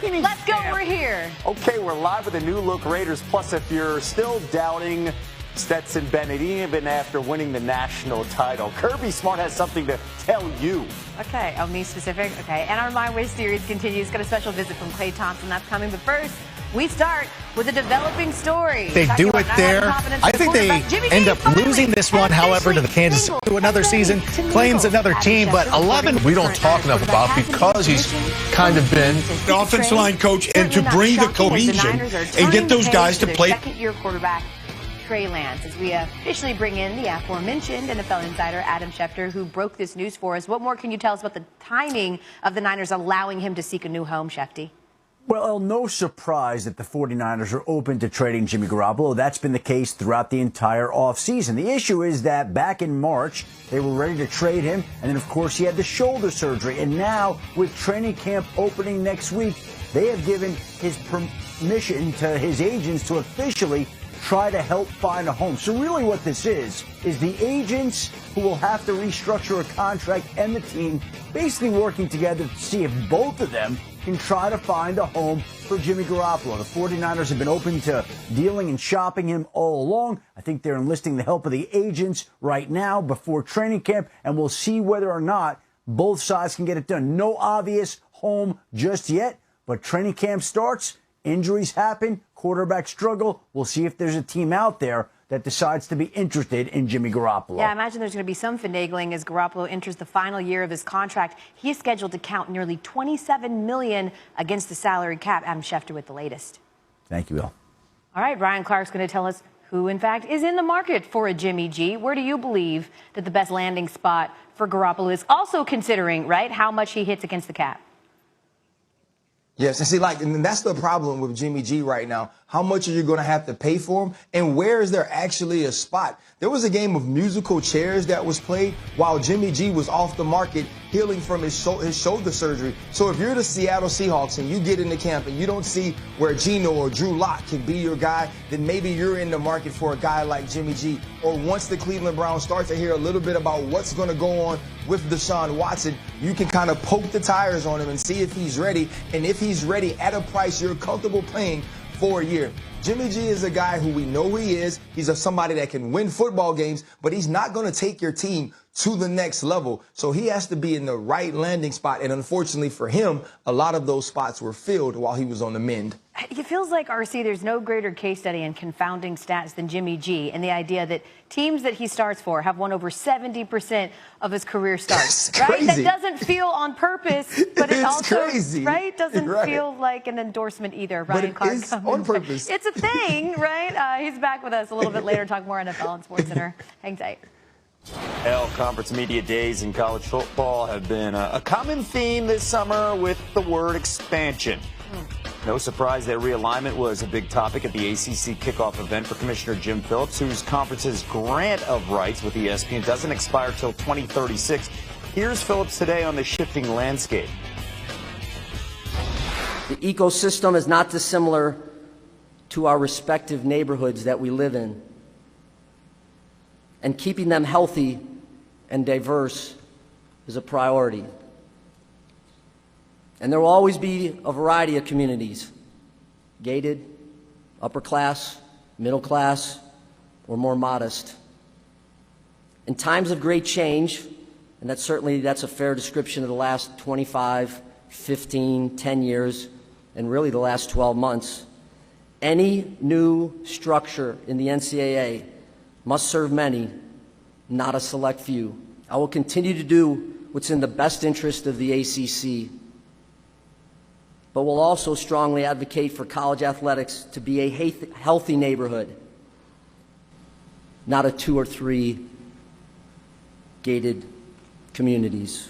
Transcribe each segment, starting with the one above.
training Let's go, camp. we're here. Okay, we're live with the new look Raiders. Plus, if you're still doubting Stetson Bennett, even after winning the national title, Kirby Smart has something to tell you. Okay, me specific? Okay, and our My Way series continues. Got a special visit from Klay Thompson. That's coming. But first, we start with a developing story. They do it there. I think they end up losing this one, however, to the Kansas City to another season, claims another team, but 11 we don't talk enough about because he's kind of been the offensive line coach and to bring the cohesion and get those guys to play. Second-year quarterback Trey Lance, as we officially bring in the aforementioned NFL insider Adam Schefter, who broke this news for us. What more can you tell us about the timing of the Niners allowing him to seek a new home, Shefty? Well, no surprise that the 49ers are open to trading Jimmy Garoppolo. That's been the case throughout the entire offseason. The issue is that back in March, they were ready to trade him. And then, of course, he had the shoulder surgery. And now, with training camp opening next week, they have given his permission to his agents to officially try to help find a home. So really what this is the agents who will have to restructure a contract and the team basically working together to see if both of them can try to find a home for Jimmy Garoppolo. The 49ers have been open to dealing and shopping him all along. I think they're enlisting the help of the agents right now before training camp, and we'll see whether or not both sides can get it done. No obvious home just yet, but training camp starts, injuries happen, quarterback struggle. We'll see if there's a team out there that decides to be interested in Jimmy Garoppolo. Yeah, I imagine there's going to be some finagling as Garoppolo enters the final year of his contract. He is scheduled to count nearly $27 million against the salary cap. Adam Schefter with the latest. Thank you, Will. All right, Ryan Clark's going to tell us who, in fact, is in the market for a Jimmy G. Where do you believe that the best landing spot for Garoppolo is? Also considering, right, how much he hits against the cap. Yes, and see, and that's the problem with Jimmy G right now. How much are you going to have to pay for him? And where is there actually a spot? There was a game of musical chairs that was played while Jimmy G was off the market healing from his shoulder surgery. So if you're the Seattle Seahawks and you get into camp and you don't see where Geno or Drew Lock can be your guy, then maybe you're in the market for a guy like Jimmy G. Or once the Cleveland Browns start to hear a little bit about what's going to go on with Deshaun Watson, you can kind of poke the tires on him and see if he's ready. And if he's ready at a price you're comfortable paying for a year. Jimmy G is a guy who we know he is. He's somebody that can win football games, but he's not going to take your team to the next level. So he has to be in the right landing spot. And unfortunately for him, a lot of those spots were filled while he was on the mend. It feels like, RC, there's no greater case study in confounding stats than Jimmy G, and the idea that teams that he starts for have won over 70% of his career starts. That's right? crazy. That doesn't feel on purpose, but it also crazy. Right doesn't Right. feel like an endorsement either. But Ryan it Clark is coming. on purpose. It's a thing, right? He's back with us a little bit later. Talk more NFL on SportsCenter. Hang tight. Conference media days in college football have been a common theme this summer with the word expansion. No surprise that realignment was a big topic at the ACC kickoff event for Commissioner Jim Phillips, whose conference's grant of rights with ESPN doesn't expire till 2036. Here's Phillips today on the shifting landscape. The ecosystem is not dissimilar to our respective neighborhoods that we live in. And keeping them healthy and diverse is a priority. And there will always be a variety of communities, gated, upper class, middle class, or more modest. In times of great change, and that's a fair description of the last 25, 15, 10 years, and really the last 12 months, any new structure in the NCAA must serve many, not a select few. I will continue to do what's in the best interest of the ACC, but will also strongly advocate for college athletics to be a healthy neighborhood, not a 2 or 3 gated communities.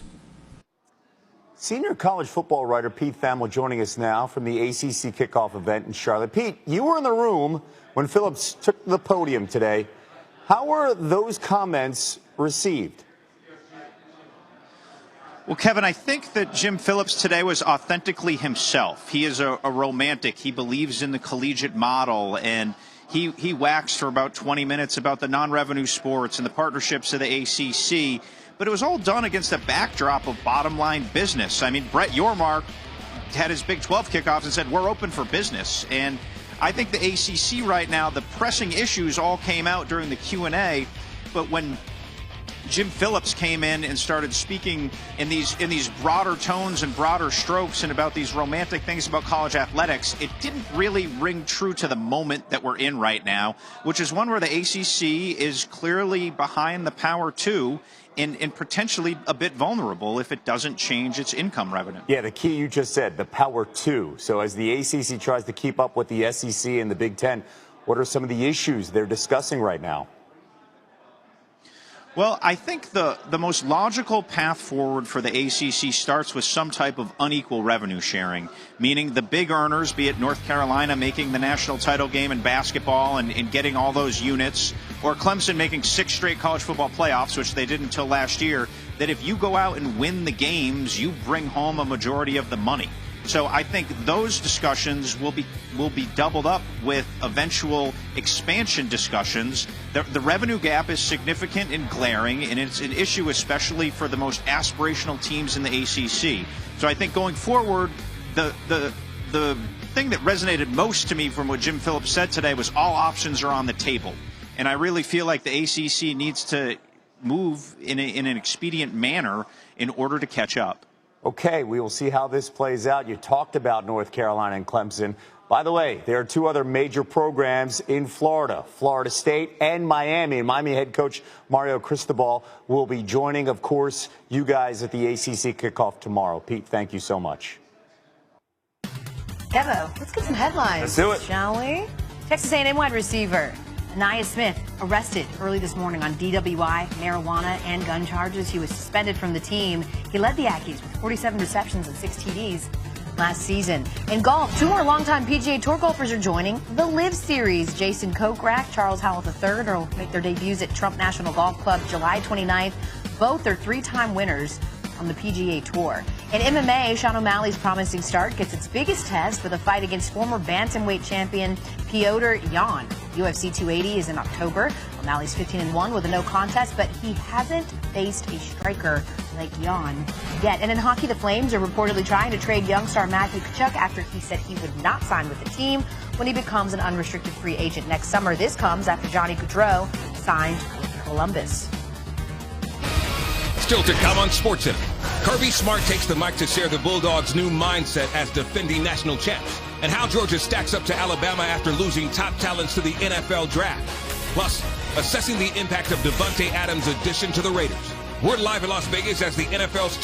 Senior college football writer Pete Thamel joining us now from the ACC kickoff event in Charlotte. Pete, you were in the room when Phillips took the podium today. How were those comments received? Well, Kevin, I think that Jim Phillips today was authentically himself. He is a romantic. He believes in the collegiate model, and he waxed for about 20 minutes about the non-revenue sports and the partnerships of the ACC. But it was all done against a backdrop of bottom-line business. I mean, Brett Yormark had his Big 12 kickoffs and said, we're open for business. And I think the ACC right now, the pressing issues all came out during the Q&A, but when Jim Phillips came in and started speaking in these broader tones and broader strokes and about these romantic things about college athletics, it didn't really ring true to the moment that we're in right now, which is one where the ACC is clearly behind the Power 2 and potentially a bit vulnerable if it doesn't change its income revenue. Yeah, the key you just said, the Power 2. So as the ACC tries to keep up with the SEC and the Big Ten, what are some of the issues they're discussing right now? Well, I think the most logical path forward for the ACC starts with some type of unequal revenue sharing, meaning the big earners, be it North Carolina making the national title game in basketball and getting all those units, or Clemson making 6 straight college football playoffs, which they did until last year, that if you go out and win the games, you bring home a majority of the money. So I think those discussions will be doubled up with eventual expansion discussions. The revenue gap is significant and glaring, and it's an issue especially for the most aspirational teams in the ACC. So I think going forward, the thing that resonated most to me from what Jim Phillips said today was all options are on the table. And I really feel like the ACC needs to move in an expedient manner in order to catch up. Okay, we will see how this plays out. You talked about North Carolina and Clemson. By the way, there are 2 other major programs in Florida, Florida State and Miami. And Miami head coach Mario Cristobal will be joining, of course, you guys at the ACC kickoff tomorrow. Pete, thank you so much. Evo, let's get some headlines. Let's do it. Shall we? Texas A&M wide receiver Anaya Smith arrested early this morning on DWI, marijuana, and gun charges. He was suspended from the team. He led the Aggies with 47 receptions and 6 TDs last season. In golf, 2 more longtime PGA Tour golfers are joining the LIV Series. Jason Kokrak, Charles Howell III will make their debuts at Trump National Golf Club July 29th. Both are 3-time winners on the PGA Tour. In MMA, Sean O'Malley's promising start gets its biggest test with a fight against former bantamweight champion Piotr Jan. UFC 280 is in October. O'Malley's 15-1 with a no contest, but he hasn't faced a striker like Jan yet. And in hockey, the Flames are reportedly trying to trade young star Matthew Tkachuk after he said he would not sign with the team when he becomes an unrestricted free agent next summer. This comes after Johnny Gaudreau signed with Columbus. Still to come on SportsCenter. Kirby Smart takes the mic to share the Bulldogs' new mindset as defending national champs and how Georgia stacks up to Alabama after losing top talents to the NFL draft. Plus, assessing the impact of Devontae Adams' addition to the Raiders. We're live in Las Vegas as the NFL's